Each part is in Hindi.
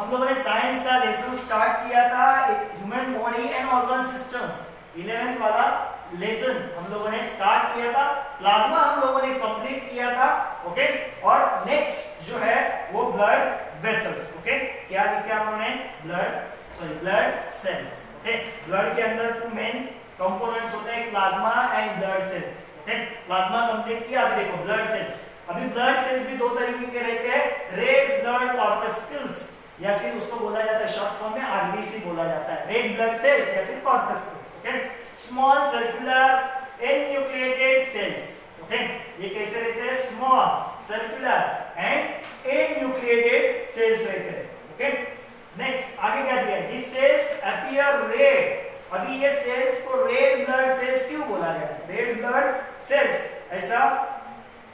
हम लोगों ने साइंस का लेसन स्टार्ट किया था human body and organ system, 11th वाला लेसन हम लोगों ने स्टार्ट किया था, प्लाज्मा हम लोगों ने कंप्लीट किया था। ओके, और नेक्स्ट जो है वो ब्लड वेसल्स। ओके, क्या लिखा हमने? Blood cells. ओके, ब्लड के अंदर टू मेन कंपोनेंट्स होते हैं, plasma and blood cells. Okay, plasma complete किया, अभी देखो ब्लड सेल्स। अभी ब्लड सेल्स भी दो तरीके के रहते हैं, रेड ब्लड कॉर्पस्कल्स या फिर उसको बोला जाता है शॉर्ट फॉर्म में आरबीसी बोला जाता है, रेड ब्लड सेल्स या फिर corpuscles. Okay, small circular enucleated cells. Okay, ये कैसे रहते हैं? Small circular and enucleated cells रहते हैं। ओके, नेक्स्ट आगे क्या दिया है? This cells appear red. अभी ये सेल्स को रेड ब्लड सेल्स क्यों बोला गया? रेड ब्लड सेल्स ऐसा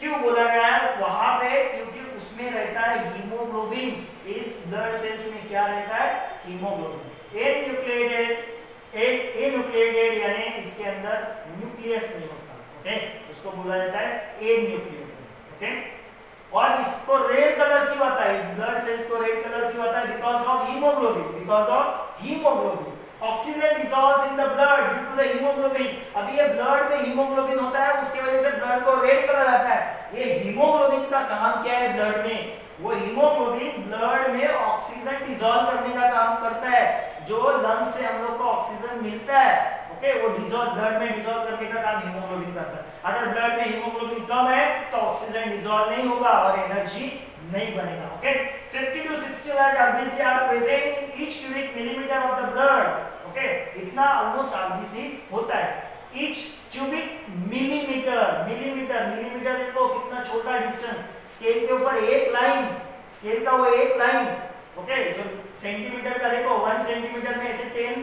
क्यों बोला गया है वहां पे? क्योंकि उसमें रहता है हीमोग्लोबिन। इस ब्लड सेल्स में क्या रहता है? हीमोग्लोबिन। एन्यूक्लिएटेड यानी इसके अंदर न्यूक्लियस नहीं होता। ओके, उसको बोला जाता है एन्यूक्लिएटेड। ओके, और इसको रेड कलर क्यों आता है? इस ब्लड सेल्स को रेड कलर क्यों आता है? Because of haemoglobin. Because of haemoglobin oxygen dissolves in the blood due to the haemoglobin. अभी ये ब्लड में हीमोग्लोबिन होता है, उसकी वजह से ब्लड को रेड कलर आता है। ये हीमोग्लोबिन का काम क्या है ब्लड में? वो हीमोग्लोबिन ब्लड में ऑक्सीजन डिसॉल्व करने का काम करता है। जो लंग्स से हम लोग को ऑक्सीजन मिलता है, ओके, वो डिसॉल्व ब्लड में डिसॉल्व करने का काम हीमोग्लोबिन करता है। अगर ब्लड में हीमोग्लोबिन कम है तो ऑक्सीजन डिसॉल्व नहीं होगा और एनर्जी नहीं बनेगा। Okay, 50 to 60 lakh RBC are present in each cubic millimeter of the blood. Okay, इतना ऑलमोस्ट RBC होता है each cubic millimeter। मिलीमीटर देखो कितना छोटा डिस्टेंस, स्केल के ऊपर एक लाइन, स्केल का वो एक लाइन। ओके, जो सेंटीमीटर का देखो 1 सेंटीमीटर में ऐसे 10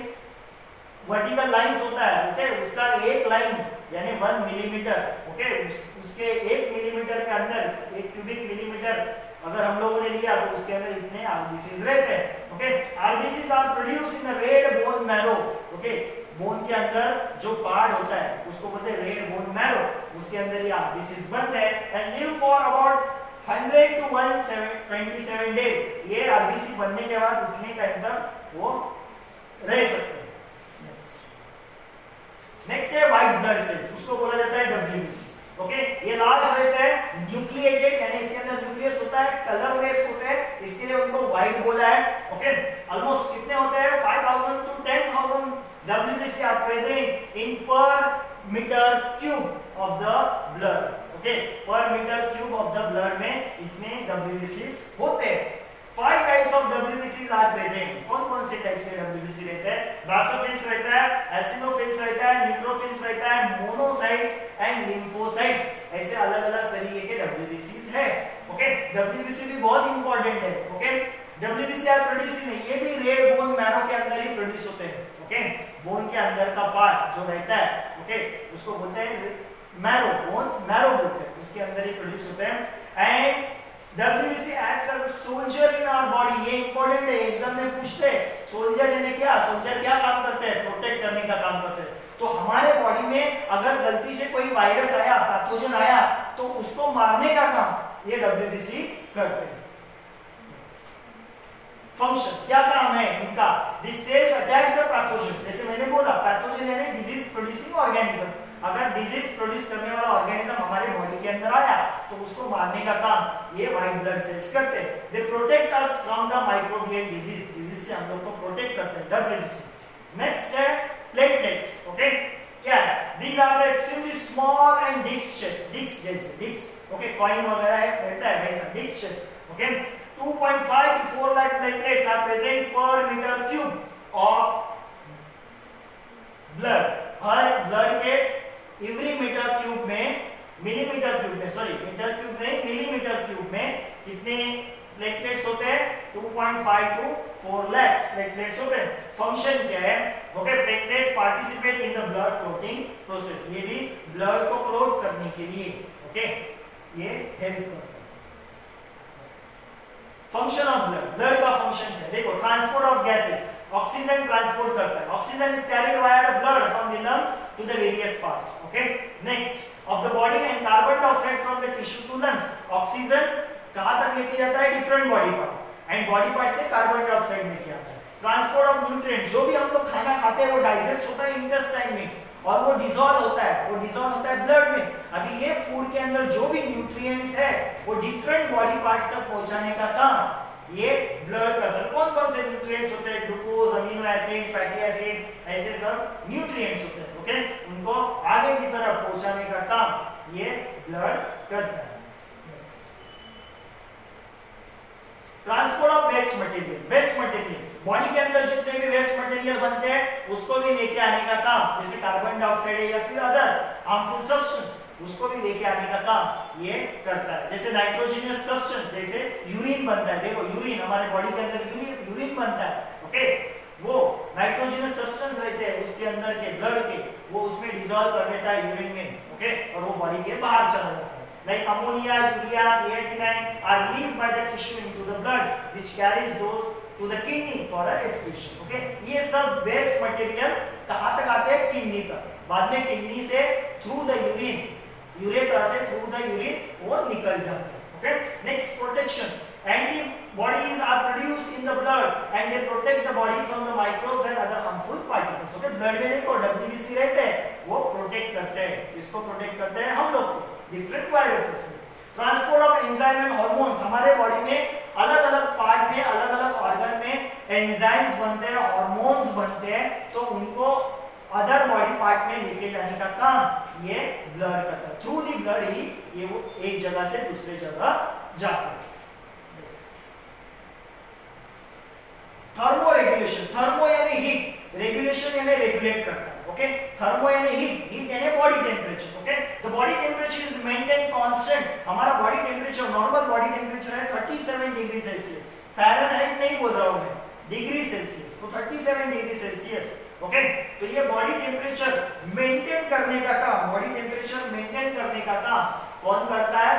वर्टिकल लाइंस होता है। ओके, उसका एक लाइन यानी 1 मिलीमीटर। ओके, उसके 1 मिलीमीटर के अंदर 1 क्यूबिक मिलीमीटर अगर हम लोगों ने लिया तो उसके अंदर इतने आरबीसीज रहते हैं। Okay, RBCs are produce in red bone marrow. Okay, bone के अंदर जो पार्ट होता है उसको बोलते हैं रेड बोन मैरो, उसके अंदर ये आरबीसीज बनते हैं and live for about 100 to 127 days. ये आरबीसी बनने के बाद इतने टाइम तक वो रह सकते हैं। नेक्स्ट है व्हाइट ब्लड सेल्स, उसको बोला जाता है डब्ल्यूबीसी। ओके, ये लार्ज रहते हैं, न्यूक्लिएटेड यानी इसके अंदर न्यूक्लियस होता है, कलरलेस होते हैं, इसके लिए उनको व्हाइट बोला है। ओके, ऑलमोस्ट कितने होते हैं? 5000 to 10000 WBC are present in per metre cube of the blood. Okay, per metre cube of the blood में इतने WBCs होते हैं। 5 types of WBCs are present. कौन कौन से टाइप के WBC रहते हैं? बासोफिल्स रहता है, एसिनोफिल्स रहता है, न्यूट्रोफिल्स रहता है, मोनोसाइट्स एंड लिम्फोसाइट्स। ऐसे अलग-अलग तरीके के WBCs है। ओके, WBC भी बहुत इंपॉर्टेंट है। Okay, WBC are produce in, ये भी रेड बोन मैरो के अंदर ही प्रोड्यूस होते हैं। ओके, बोन के अंदर का पार्ट जो रहता है, ओके, उसको बोलते हैं मैरो, बोन मैरो बोलते हैं, उसके अंदर ही प्रोड्यूस होते हैं। And WBC acts as a soldier in our body। ये इंपॉर्टेंट है, एग्जाम में पूछते हैं सोल्जर यानी क्या? सोल्जर क्या काम करते हैं? प्रोटेक्ट करने का काम करते हैं। तो हमारे बॉडी में अगर गलती से कोई वायरस आया, पैथोजन आया, तो उसको मारने का काम ये WBC करते हैं। फंक्शन क्या काम है इनका? This cells attack the pathogen. जैसे मैंने बोला पैथोजन यानी डिजीज प्रोड्यूसिंग ऑर्गेनिज्म। अगर डिजीज प्रोड्यूस करने वाला ऑर्गेनिज्म हमारे बॉडी के अंदर आया तो उसको मारने का काम ये व्हाइट ब्लड सेल्स करते हैं। They protect us from the microbial disease, disease से हम लोग को प्रोटेक्ट करते हैं WBC। नेक्स्ट है प्लेटलेट्स। ओके, क्या है? These are extremely small and disc shape, disc जैसे, डिस्क, ओके, कॉइन वगैरह है रहता है वैसा disc shape. Okay, 2.5 to 4 lakh platelets are present per meter cube of blood। Her blood के एवरी मीटर क्यूब में, मिलीमीटर क्यूब में, सॉरी मीटर क्यूब नहीं मिलीमीटर क्यूब में कितने प्लेटलेट्स होते हैं? 2.5 to 4 lakhs प्लेटलेट्स होते हैं। फंक्शन क्या है? Okay, platelets participate in the blood clotting process. ये भी ब्लड को क्लोट करने के लिए, ओके, ये हेल्प करते हैं। फंक्शन ऑफ ब्लड, ब्लड का फंक्शन क्या है? देखो, transport of gases, oxygen transport करता है। Oxygen is carried via the blood from the lungs to the various parts. Okay, next of the body and carbon dioxide from the tissue to lungs. Oxygen कहां तक लेके जाता है? Different body part. And body part से कार्बन डाइऑक्साइड लेके आता है। ट्रांसपोर्ट ऑफ न्यूट्रिएंट, जो भी हम लोग खाना खाते हैं वो डाइजेस्ट होता है इंटेस्टाइन में और वो डिसॉल्व होता है ब्लड में। अभी ये फूड के अंदर जो भी न्यूट्रिएंट्स है वो डिफरेंट बॉडी पार्ट्स तक पहुंचाने का काम ये ब्लड करता है। कौन कौन से न्यूट्रिएंट्स होते हैं? Glucose, amino acid, fatty acid, ऐसे सब न्यूट्रिएंट्स होते हैं। ओके, उनको आगे की तरफ पहुंचाने का काम ये ब्लड करता है। Transport of waste material, body के अंदर जितने भी वेस्ट मटेरियल बनते हैं उसको भी लेके आने का काम, जैसे कार्बन डाइऑक्साइड है या फिर अदर हार्मफुल सब्सटेंस, उसको भी लेके आने का काम ये करता है। जैसे नाइट्रोजनियस सब्सटेंस, जैसे यूरिन बनता है, देखो यूरिन हमारे बॉडी के अंदर यूरिन बनता है। ओके, वो नाइट्रोजनियस सब्सटेंस रहते हैं उसके अंदर के ब्लड के, वो उसमें डिसॉल्व कर लेता है यूरिन में। ओके, और वो बॉडी के बाहर चला जाता है। Like ammonia, urea, creatinine are released by the tissue into the blood, which carries those to the kidney for a excretion. Okay, ये सब वेस्ट मटेरियल कहाँ तक आते हैं? किडनी तक। बाद में किडनी से थ्रू द यूरेथ्रा से थ्रू द यूरिन वो निकल जाते हैं। Okay, next protection. Antibodies are produced in the blood and they protect the body from the microbes and other harmful particles. Okay, blood में देखो WBC रहते हैं, वो प्रोटेक्ट करते हैं। किसको प्रोटेक्ट करते हैं? हम लोग को, डिफरेंट वायरसेस से। Transport of enzyme and hormones, हमारे बॉडी में अलग अलग पार्ट में, अलग अलग ऑर्गन में एंजाइम्स बनते हैं, हार्मोन्स बनते हैं, तो उनको अदर बॉडी पार्ट में लेके जाने का काम ये ब्लड करता है। थ्रू दी ब्लड ही ये वो एक जगह से दूसरे जगह जाता है। थर्मो रेगुलेशन, थर्मो यानी हीट, रेगुलेशन यानी रेगुलेट करता है। ओके, थर्मो यानी हीट यानी body temperature. Okay, the body temperature is maintain constant, हमारा body temperature, normal body temperature है 37 डिग्री सेल्सियस। फ़ारेनहाइट नहीं बोल रहा हूं मैं, डिग्री सेल्सियस, तो 37 डिग्री सेल्सियस। ओके, तो ये बॉडी टेम्परेचर मेंटेन करने का काम, बॉडी टेम्परेचर मेंटेन करने का काम कौन करता है?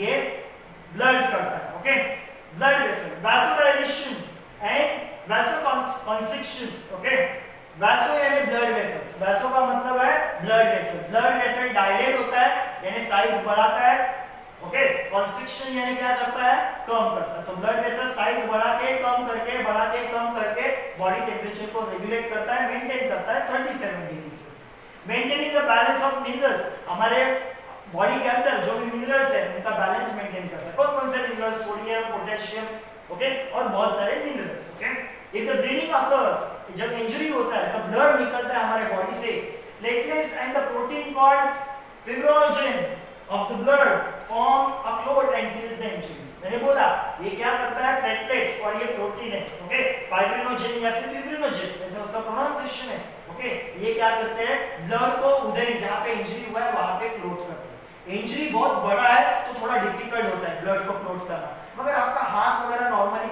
ये ब्लड करता है। Okay, blood vessel, vasodilation and vasoconstriction. Okay, vaso यानी ब्लड वेसल्स, वासो का मतलब है blood vessel, blood vessel dilate होता है यानी साइज बढ़ाता है। ओके, कंस्ट्रिक्शन यानी क्या करता है? कम करता है। तो ब्लड वेसल साइज बढ़ा के कम करके बॉडी टेम्परेचर को रेगुलेट करता है, मेंटेन करता है 37 degree Celsius. Maintaining the balance of minerals, हमारे बॉडी के अंदर जो भी मिनरल्स है उनका बैलेंस मेंटेन करता है। कौन कौन से मिनरल्स? सोडियम, पोटेशियम, ओके, और बहुत सारे minerals. Okay, if the bleeding occurs, जब इंजरी होता है तो ब्लड निकलता है हमारे बॉडी से, platelets and the protein called fibrinogen of the blood form a clot and seals the injury. मैंने बोला ये क्या करता है? प्लेटलेट्स, और ये प्रोटीन है। ओके, फाइब्रिनोजेन या फिर फिब्रिनोजेन ऐसा उसका प्रोनाउंसिएशन है। ओके, ये क्या करते हैं? ब्लड को उधर जहां पे इंजरी हुआ है वहां पे क्लॉट करते हैं। इंजरी बहुत बड़ा है तो थोड़ा डिफिकल्ट होता है ब्लड को क्लॉट करना, मगर आपका हाथ वगैरह नॉर्मली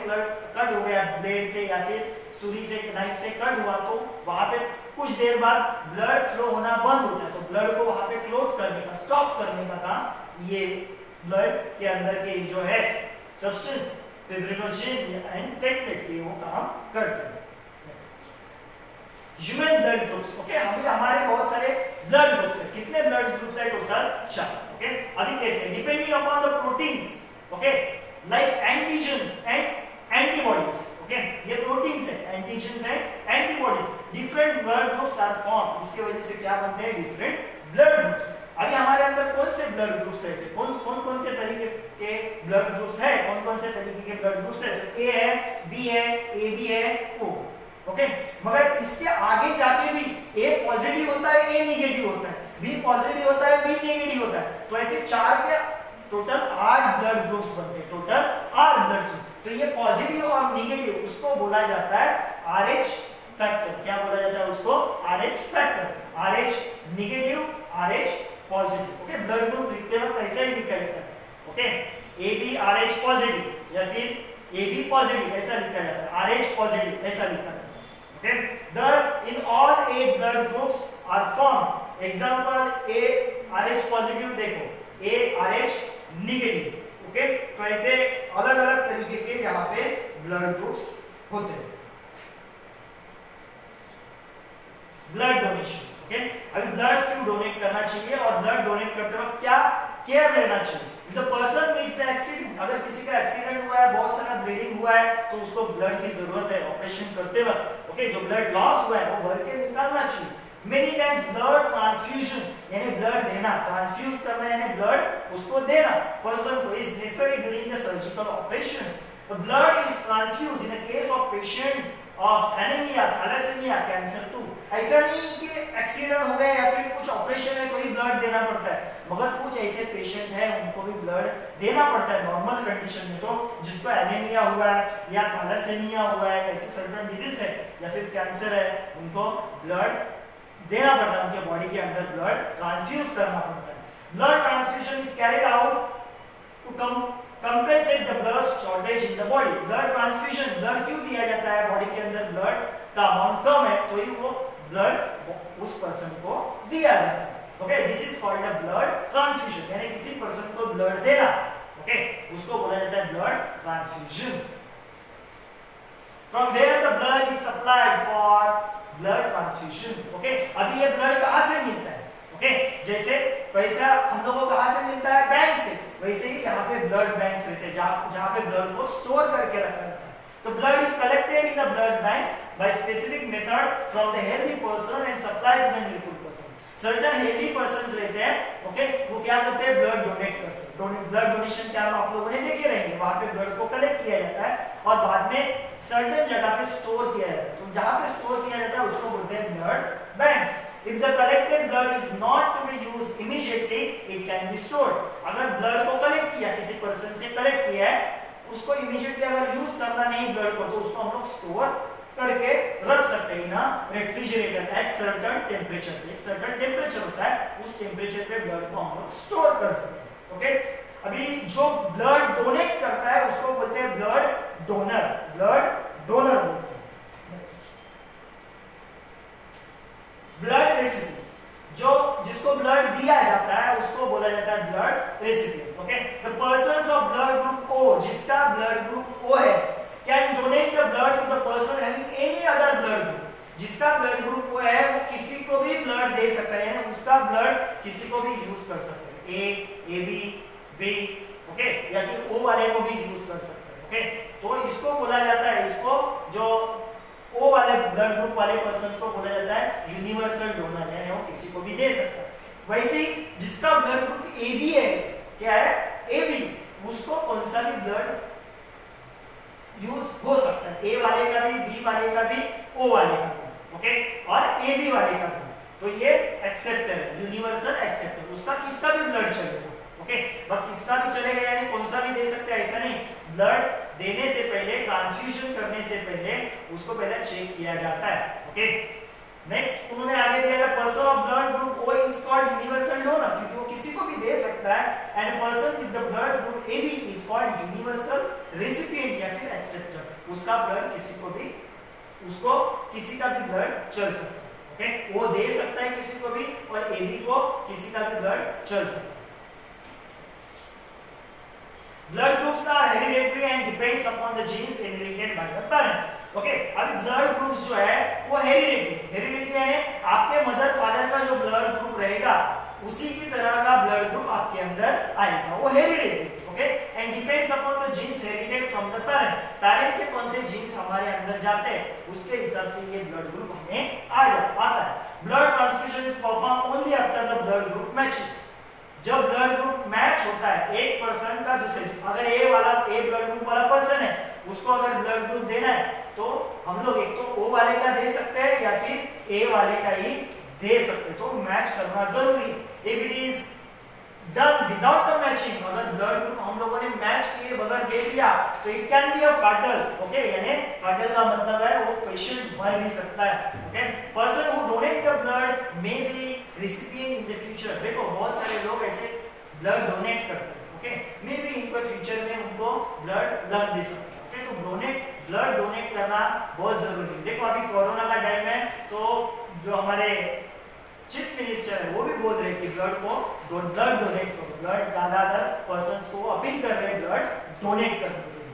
कट हो गया ब्लेड से या फिर सुरी से, नाइफ से कट हुआ, तो वहां पे कुछ देर बाद ब्लड फ्लो होना बंद होता है, तो ब्लड को वहां पे क्लॉट करने का, स्टॉप करने का काम ये ब्लड के अंदर के जो है सब्सटेंस फिब्रिनोजेन एंड प्लेटलेट्स ये वो काम करते हैं। Human blood groups. ओके, हमारे बहुत सारे ब्लड ग्रुप्स हैं। कितने ब्लड ग्रुप्स हैं? टोटल 4। ओके, अभी कैसे? Depending upon the proteins, okay, like antigens and antibodies. Okay, ये प्रोटीन्स है, antigens and antibodies, different blood groups are form. इसकी वजह से क्या बनते हैं? Different blood groups. अभी हमारे अंदर कौन से ब्लड ग्रुप्स है? कौन के तरीके के ब्लड ग्रुप्स है? कौन से तरीके के ब्लड ग्रुप्स है? ए है, बी है, ए बी है, ओ। ओके, मगर इसके आगे जाके भी ए पॉजिटिव होता है, ए नेगेटिव होता है, बी पॉजिटिव होता है, बी नेगेटिव होता है, तो ऐसे 4 के टोटल 8 ब्लड ग्रुप्स बनते हैं, टोटल 8 ब्लड ग्रुप। तो ये पॉजिटिव और नेगेटिव उसको बोला जाता है RH फैक्टर। क्या बोला जाता है उसको? RH factor. RH negative, RH positive. Okay, blood group लिखते वक्त ऐसे ही लिखा जाता है। ओके, AB RH पॉजिटिव या फिर AB पॉजिटिव ऐसा लिखा जाता है, RH पॉजिटिव ऐसा लिखा जाता है। Okay, thus in all 8 blood groups are formed. Example A RH positive, देखो A RH negative. Okay, तो ऐसे अलग अलग तरीके के यहाँ पे ब्लड ग्रुप्स होते हैं। Blood donation. ओके, अभी ब्लड क्यों डोनेट करना चाहिए और ब्लड डोनेट करते वक्त क्या केयर लेना चाहिए। If the person meets the accident, अगर किसी का एक्सीडेंट हुआ है, बहुत सारा ब्लीडिंग हुआ है, तो उसको ब्लड की जरूरत है ऑपरेशन करते वक्त। ओके, जो ब्लड लॉस हुआ है वो भर के निकालना चाहिए। Many times blood transfusion यानी ब्लड देना, ट्रांसफ्यूज करना यानी ब्लड उसको देना पर्सन को is necessary during the surgical operation. The blood is transfused in the case of patient of anemia, thalassemia, cancer too. ऐसा नहीं कि एक्सीडेंट हो गया या फिर कुछ ऑपरेशन है तो ही ब्लड देना पड़ता है, मगर कुछ ऐसे पेशेंट है उनको भी ब्लड देना पड़ता है नॉर्मल कंडीशन में। तो जिसको एनीमिया हुआ है या थैलेसीमिया हुआ है, ऐसे सर्टेन डिजीज है या फिर कैंसर है, उनको ब्लड देना पड़ता है, उनके बॉडी के अंदर ब्लड ट्रांसफ्यूज करना पड़ता है। Blood transfusion is carried out to compensate the blood shortage in the body. Blood transfusion, blood क्यों दिया जाता है, बॉडी के अंदर ब्लड का अमाउंट कम है तो ही वो ब्लड उस पर्सन को दिया जाता है। Okay, this is called a blood transfusion, यानी किसी पर्सन को ब्लड देना। ओके, उसको बोला जाता है blood transfusion. From where the blood is supplied for blood transfusion. Okay, अभी ये ब्लड कहाँ से मिलता है? ओके, जैसे पैसा हम लोगों को कहाँ से मिलता है, बैंक से, वैसे ही यहाँ पे ब्लड बैंक्स रहते हैं जहाँ पे ब्लड को स्टोर करके रखा जाता है। तो blood is collected in the blood banks by specific method from the healthy person and supplied to the needful person. Certain healthy persons रहते हैं, ओके, वो क्या करते हैं, ब्लड डोनेट करते हैं। ब्लड डोनेशन कैंप आप लोगों ने देखे रहेंगे, वहां पे ब्लड को कलेक्ट किया जाता है और बाद में सर्टेन जगह पे स्टोर किया जाता है। तो जहां पे स्टोर किया जाता है उसको बोलते हैं blood banks. If the collected blood is not to be used immediately it can be stored. अगर ब्लड को कलेक्ट किया, किसी पर्सन से कलेक्ट किया है, उसको इमीडिएटली अगर यूज करना नहीं ब्लड को, तो उसको हम लोग स्टोर करके रख सकते हैं ना रेफ्रिजरेटर एट सर्टेन टेम्परेचर। एक सर्टेन टेम्परेचर होता है, उस टेम्परेचर पे ब्लड को हम लोग स्टोर कर सकते हैं। ओके, अभी जो ब्लड डोनेट करता है उसको बोलते हैं ब्लड डोनर, ब्लड डोनर बोलते हैं। नेक्स्ट, ब्लड रेसिपिएंट, जो जिसको ब्लड दिया जाता है उसको बोला जाता है blood recipient. Okay, the persons of blood group O, जिसका ब्लड ग्रुप ओ है, can donate the blood to the person having any other blood group. जिसका ब्लड ग्रुप ओ है वो किसी को भी ब्लड दे सकता है, यानी उसका ब्लड किसी को भी यूज कर सकते हैं, ए बी बी, ओके, या फिर ओ वाले को भी यूज कर सकते हैं। ओके, तो इसको बोला जाता है, इसको जो ओ वाले ब्लड ग्रुप वाले पर्संस को बोला जाता है यूनिवर्सल डोनर, यानी वो किसी को भी दे सकता है। वैसे ही जिसका ब्लड ग्रुप ए बी है, क्या है, ए बी, उसको कौन सा भी ब्लड यूज हो सकता है, ए वाले का भी, बी वाले का भी, ओ वाले का भी, ओके, और ए बी वाले का भी। तो ये एक्सेप्टर है, यूनिवर्सल एक्सेप्टर, उसका किसका भी ब्लड चलेगा। ओके, बट किसका भी चलेगा, यानी कौन सा भी दे सकते हैं ऐसा नहीं। ब्लड देने से पहले, ट्रांसफ्यूजन करने से पहले उसको पहले चेक किया जाता है। ओके, नेक्स्ट उन्होंने आगे दिया है person of blood group O is called universal donor, क्योंकि वो किसी को भी दे सकता है। And person with the blood group A B is called universal recipient या फिर एक्सेप्टर। उसका ब्लड किसी को भी, उसको किसी का भी ब्लड चल सकता है। ओके, वो दे सकता है किसी को भी और ए बी को किसी का भी ब्लड चल सकता है। Blood groups are hereditary and depends upon the genes inherited by the parents. Okay, अभी ब्लड ग्रुप्स जो है वो हेरिडिटी यानी आपके मदर फादर का जो ब्लड ग्रुप रहेगा उसी की तरह का ब्लड ग्रुप आपके अंदर आएगा, वो heredity. Okay, and depends upon the genes inherited from the parent. Parent के कौन से जीन्स हमारे अंदर जाते हैं उसके हिसाब से ये ब्लड ग्रुप हमें आता है। Blood transfusion is perform only after the blood group matching. जब ब्लड ग्रुप मैच होता है एक पर्सन का दूसरे, अगर ए ब्लड ग्रुप वाला पर्सन है, उसको अगर ब्लड ग्रुप देना है तो हम लोग एक तो ओ वाले का दे सकते हैं या फिर ए वाले का ही दे सकते हैं। तो मैच करना जरूरी। If it is done without the matching, अगर ब्लड ग्रुप हम लोगों ने मैच किए बगैर दे दिया तो it can be a fatal. Okay, यानी फैटल का मतलब है वो पेशेंट मर भी सकता है। Okay, person who donate the blood may be recipient in the future. देखो बहुत सारे लोग ऐसे ब्लड डोनेट करते हैं, ओके, मे बी इनको फ्यूचर में उनको ब्लड लग भी सकता है। ओके, तो ब्लड डोनेट करना बहुत जरूरी है। देखो अभी कोरोना का टाइम है तो जो हमारे चीफ मिनिस्टर है वो भी बोल रहे हैं कि ब्लड डोनेट करो, ब्लड ज्यादातर पर्संस को अपील कर रहे हैं ब्लड डोनेट करने के लिए।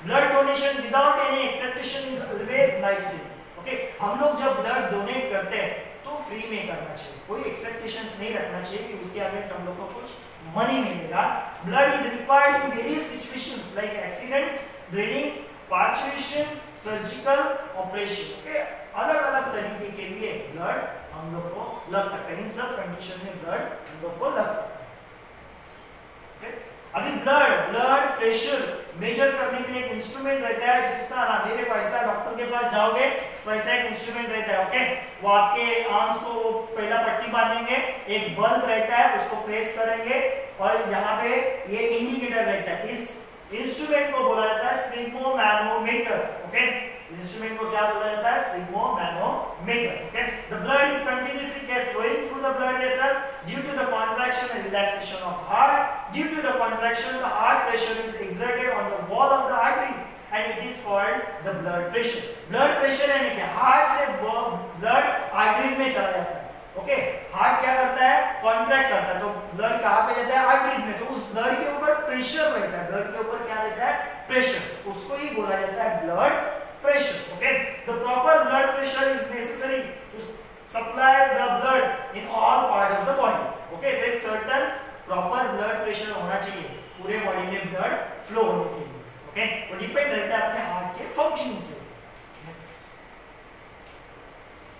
Blood donation without any acceptation is always life saving. Okay, हम लोग जब ब्लड डोनेट करते हैं तो फ्री में करना चाहिए, कोई एक्सपेक्टेशंस नहीं रखना चाहिए कि उसके आगे हम लोग को कुछ मनी मिलेगा। Blood is required in various situations like accidents, bleeding, parturition, surgical operation. Okay, अलग अलग तरीके के लिए ब्लड हम लोग को लग सकता है, इन सब कंडीशन में ब्लड हम लोग को लग सकता है। अभी ब्लड प्रेशर मेजर करने के लिए एक इंस्ट्रूमेंट रहता है जिसका नाम, मेरे को ऐसा डॉक्टर के पास जाओगे तो ऐसा एक इंस्ट्रूमेंट रहता है। ओके, वो आपके आर्म्स को पहला पट्टी बांधेंगे, एक बल्ब रहता है उसको प्रेस करेंगे और यहाँ पे ये इंडिकेटर रहता है। इस इंस्ट्रूमेंट को बोला जाता है स्फिग्मोमैनोमीटर। ओके, इंस्ट्रूमेंट को क्या बोला जाता है? Sphygmomanometer. Okay, the blood is continuously kept flowing through the blood vessel due to the contraction and relaxation of heart. Due to the contraction, the heart pressure is exerted on the wall of the arteries and it is called the blood pressure. Blood pressure यानी क्या? हार्ट से ब्लड आर्टरीज में चला जाता है। ओके, हार्ट क्या करता है? कॉन्ट्रैक्ट करता है, तो ब्लड कहाँ पे जाता है? आर्टरीज में। तो उस ब्लड के ऊपर प्रेशर रहता है, ब्लड के ऊपर क्या रहता है? प्रेशर, उसको ही बोला जाता है blood pressure. Okay, the proper blood pressure is necessary to supply the blood in all part of the body. Okay, तो एक certain proper blood pressure होना चाहिए पूरे बॉडी में ब्लड फ्लो होने के लिए। ओके, वो डिपेंड रहता है अपने हार्ट के फंक्शनिंग के ऊपर। Next,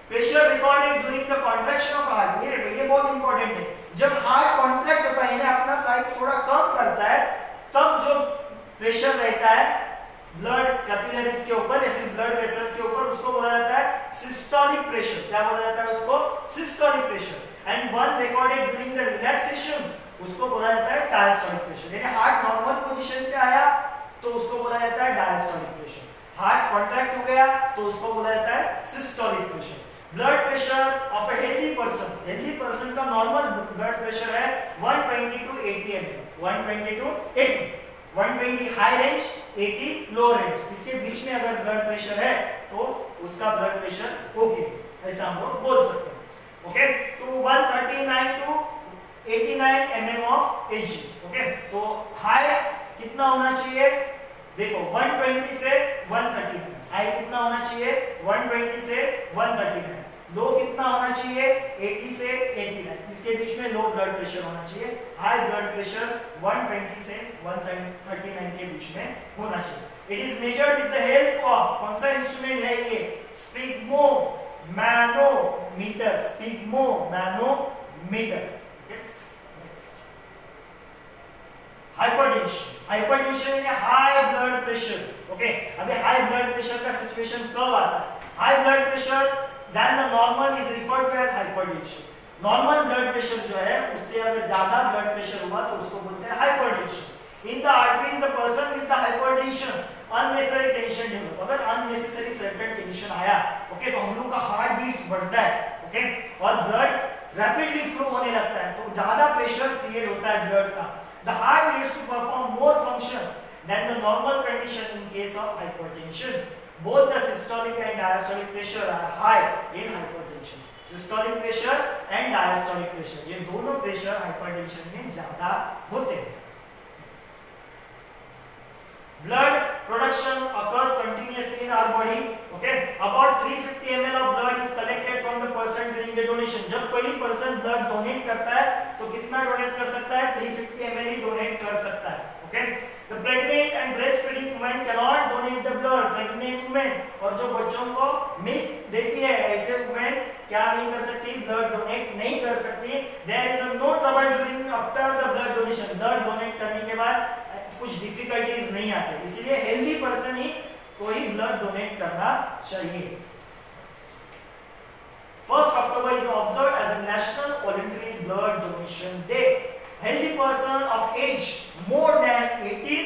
pressure recorded during the contraction of heart. ये बहुत इंपॉर्टेंट है। जब हार्ट कॉन्ट्रैक्ट होता है, यानी अपना साइज थोड़ा कम करता है, तब जो प्रेशर रहता है ब्लड कैपिलरीज के ऊपर या फिर ब्लड वेसल्स के ऊपर, उसको बोला जाता है सिस्टोलिक प्रेशर। क्या बोला जाता है उसको? Systolic pressure. And one recorded during the relaxation, उसको बोला जाता है डायस्टोलिक प्रेशर। यानी हार्ट नॉर्मल पोजीशन पे आया तो उसको बोला जाता है डायस्टोलिक प्रेशर, हार्ट कॉन्ट्रैक्ट हो गया तो उसको बोला जाता है systolic pressure. Blood pressure of a healthy person का नॉर्मल ब्लड प्रेशर है 120 to 80 ml, 120 to 80, 120 high range, 80 low range. इसके बीच में अगर ब्लड प्रेशर है तो उसका ब्लड प्रेशर ओके, ऐसा हम लोग बोल सकते हैं। ओके, तो 139 to 89 mm of Hg। Okay, तो हाई कितना होना चाहिए? देखो 120 से 139, हाई कितना होना चाहिए? 120 से 139। लो कितना होना चाहिए? 80 से 89। इसके बीच में लो ब्लड प्रेशर होना चाहिए। हाई ब्लड प्रेशर 120 से 139 के बीच में होना चाहिए। It is measured with the help of, कौन सा इंस्ट्रूमेंट है ये? Sphygmomanometer, sphygmomanometer. हाइपरटेंशन यानी हाई ब्लड प्रेशर। ओके, अभी हाई ब्लड प्रेशर का सिचुएशन कब आता है? High blood pressure then the normal is referred to as hypertension. Normal blood pressure जो है उससे अगर ज्यादा ब्लड प्रेशर हुआ तो उसको बोलते हैं hypertension. In the arteries the person with the hypertension unnecessary tension develop, अगर अननेसेसरी सर्टेन टेंशन आया, ओके, तो हम लोग का हार्ट बीट्स बढ़ता है, ओके, और ब्लड रैपिडली फ्लो होने लगता है, तो ज्यादा प्रेशर क्रिएट होता है ब्लड का। The heart needs to perform more function than the normal condition in case of hypertension. Both the systolic and diastolic pressure are high in hypertension. Systolic pressure and diastolic pressure, ये दोनों प्रेशर हाइपरटेंशन में ज्यादा होते हैं। Blood production occurs continuously in our body. Okay, about 350 ml of blood is collected from the person during the donation. जब कोई पर्सन ब्लड डोनेट करता है तो कितना डोनेट कर सकता है? 350 ml ही डोनेट कर सकता है। Okay, the pregnant and breastfeeding women cannot donate the blood. Pregnant women और जो बच्चों को मिल्क देती है, ऐसे women क्या नहीं कर सकती? ब्लड डोनेट नहीं कर सकती। There is no trouble during after the blood donation. Blood donate करने के बाद कुछ डिफिकल्टीज नहीं आते, इसलिए हेल्दी पर्सन ही को ही ब्लड डोनेट करना चाहिए। 1 October is observed as a national voluntary blood donation day. Healthy person of age more than 18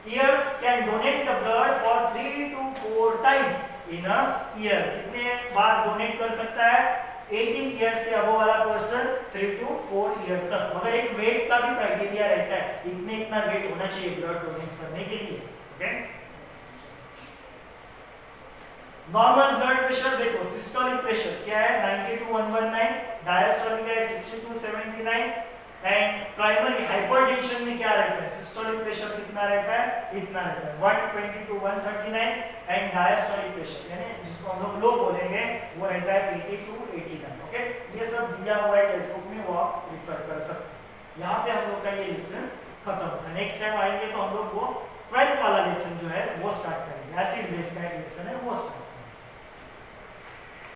years can donate the blood for 3 to 4 times in a year. कितने बार डोनेट कर सकता है? 18 ईयर्स से अबव वाला पर्सन 3 to 4 ईयर तक, मगर एक वेट का भी क्राइटेरिया रहता है, इतना वेट होना चाहिए ब्लड डोनेट करने के लिए। ओके, नॉर्मल ब्लड प्रेशर देखो, सिस्टोलिक प्रेशर क्या है? 90 to 119, डायस्टोलिक है 60 to 79, एंड प्राइमरी हाइपरटेंशन में क्या रहता है, सिस्टोलिक प्रेशर कितना रहता है, इतना रहता है 120 to 139 एंड डायस्टोलिक प्रेशर यानी जिसको हम लोग लो बोलेंगे वो रहता है 80 to 89। ओके, ये सब दिया हुआ है टेक्स्ट बुक में, वो आप रिफर कर सकते हैं। यहाँ पे हम लोग का ये लेसन खत्म होता है। नेक्स्ट टाइम आएंगे तो हम लोग वो 12th वाला लेसन जो है वो स्टार्ट करेंगे, एसिड बेस का एक लेसन है वो स्टार्ट करेंगे।